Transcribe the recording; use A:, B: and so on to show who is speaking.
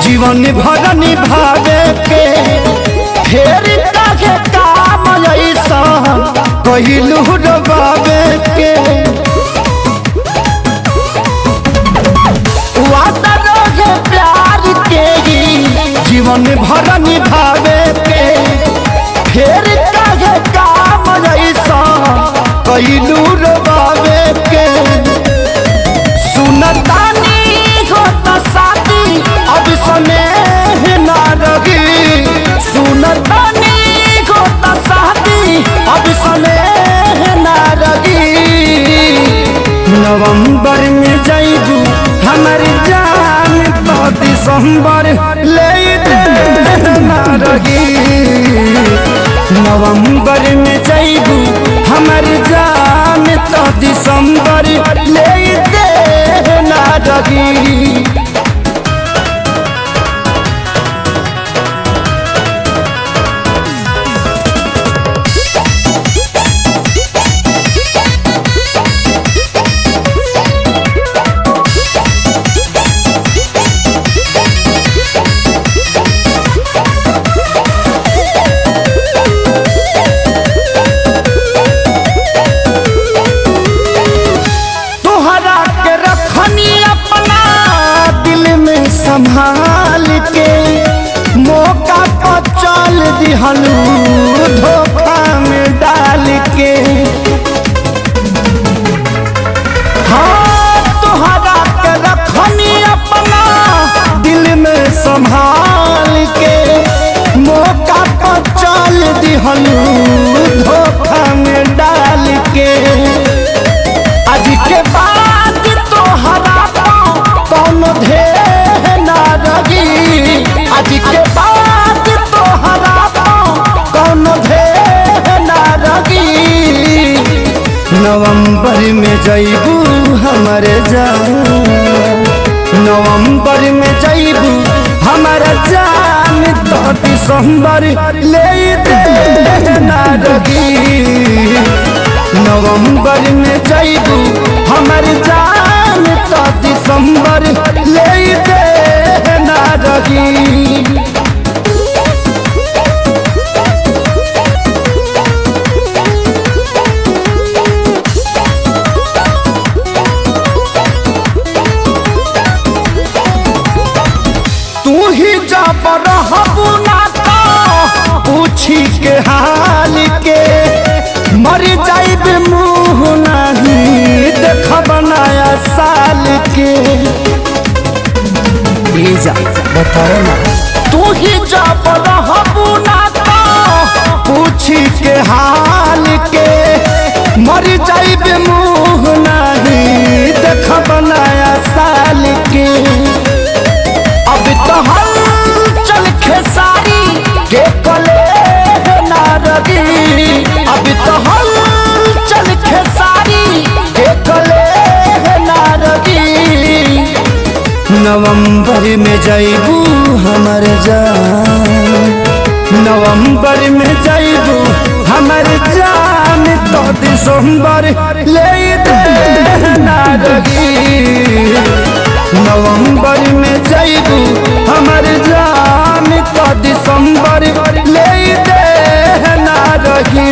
A: जीवन भर निभावे के फेर काहे काम ऐसा कहिलू रबावे के वादा रहे प्यार के जीवन भर निभावे के फेर काहे काम ऐसा कहिलू रबावे के सुनतानी होता शादी अब स्नेह ना रही सुनतानी होता शादी अब स्नेह ना रही नवंबर में जाइबू हमर जान तो दिसंबर ले दे ना रही नवंबर में जाइबू हमर जान तो दिसंबर ले दे ना रही संभाल के मौका पर चल दिहलू धोखा में डाल के हाँ तुहरा के रखनी अपना दिल में संभाल के मौका पर चल दिहलू धोखा में डाल के आज के बाद तोहरा कौन ढेर आज के बाद तोहरा कौन भेद ना रही नवंबर में जाइबू हमारे जान नवंबर में जाइबू हमारा जान तो दिसंबर ले दे ना रही नवंबर में जाइबू हमारे जान तो दिसंबर ले दे ना रही तू ही जब रहबू ना तो पूछी के हाल के मर जाइब मुँह नहीं देखब नया साल के बताओ ना तू ही जब रहबू ना तो पूछी के हाल के मर जाइब मुँह नहीं देखब नया साल के अब तो हलचल खेसारी के कले ना रही अब तो हलचल खेसारी के कले ना रही नवंबर में जाइबू हमर जान नवंबर में जाइबू हमर जान तो दिसंबर ले दे ना रही नवंबर में जाइबू हमर जान तो दिसंबर ले दे ना रही